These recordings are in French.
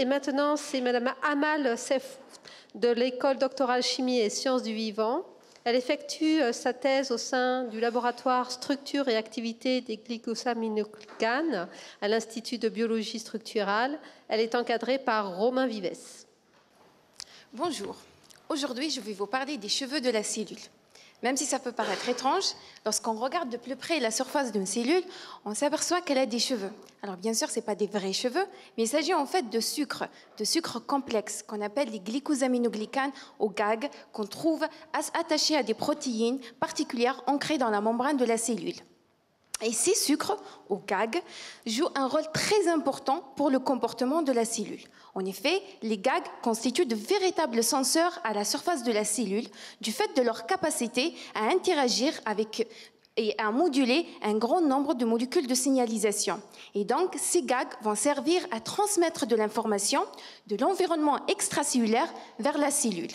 Et maintenant, c'est Madame Amal Sef de l'École doctorale chimie et sciences du vivant. Elle effectue sa thèse au sein du laboratoire structure et activité des glycosaminoglycanes à l'Institut de biologie structurale. Elle est encadrée par Romain Vives. Bonjour. Aujourd'hui, je vais vous parler des cheveux de la cellule. Même si ça peut paraître étrange, lorsqu'on regarde de plus près la surface d'une cellule, on s'aperçoit qu'elle a des cheveux. Alors bien sûr, ce n'est pas des vrais cheveux, mais il s'agit en fait de sucre complexe qu'on appelle les glycosaminoglycanes ou GAG, qu'on trouve attachés à des protéines particulières ancrées dans la membrane de la cellule. Et ces sucres, ou GAG, jouent un rôle très important pour le comportement de la cellule. En effet, les GAG constituent de véritables senseurs à la surface de la cellule du fait de leur capacité à interagir avec et à moduler un grand nombre de molécules de signalisation. Et donc, ces GAG vont servir à transmettre de l'information de l'environnement extracellulaire vers la cellule.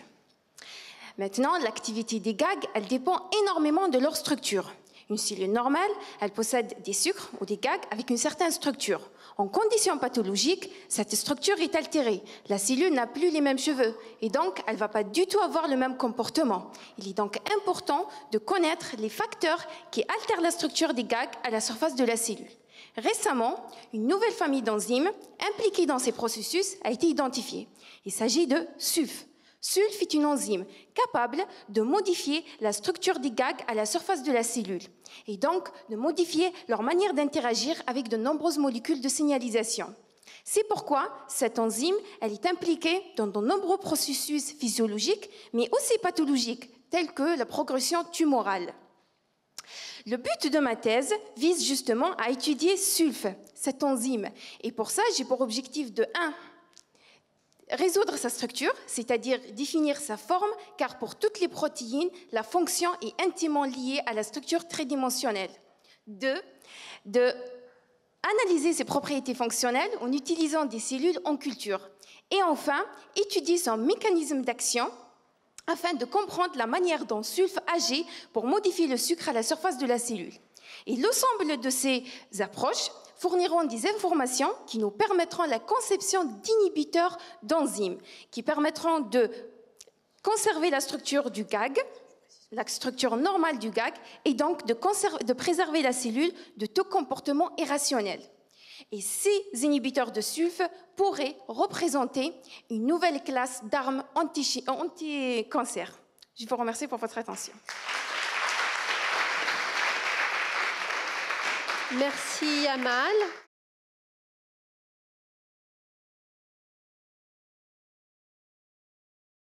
Maintenant, l'activité des GAG, elle dépend énormément de leur structure. Une cellule normale, elle possède des sucres ou des GAG avec une certaine structure. En conditions pathologiques, cette structure est altérée. La cellule n'a plus les mêmes cheveux et donc elle ne va pas du tout avoir le même comportement. Il est donc important de connaître les facteurs qui altèrent la structure des GAG à la surface de la cellule. Récemment, une nouvelle famille d'enzymes impliquées dans ces processus a été identifiée. Il s'agit de SULF. SULF est une enzyme capable de modifier la structure des GAG à la surface de la cellule et donc de modifier leur manière d'interagir avec de nombreuses molécules de signalisation. C'est pourquoi cette enzyme elle est impliquée dans de nombreux processus physiologiques mais aussi pathologiques tels que la progression tumorale. Le but de ma thèse vise justement à étudier SULF, cette enzyme, et pour ça j'ai pour objectif de 1. Résoudre sa structure, c'est-à-dire définir sa forme, car pour toutes les protéines, la fonction est intimement liée à la structure tridimensionnelle. 2. De analyser ses propriétés fonctionnelles en utilisant des cellules en culture. Et enfin, étudier son mécanisme d'action afin de comprendre la manière dont SULF agit pour modifier le sucre à la surface de la cellule. Et l'ensemble de ces approches fourniront des informations qui nous permettront la conception d'inhibiteurs d'enzymes, qui permettront de conserver la structure du GAG, la structure normale du GAG, et donc de préserver la cellule de tout comportement irrationnel. Et ces inhibiteurs de SULF pourraient représenter une nouvelle classe d'armes anti-cancer. Je vous remercie pour votre attention. Merci Amal.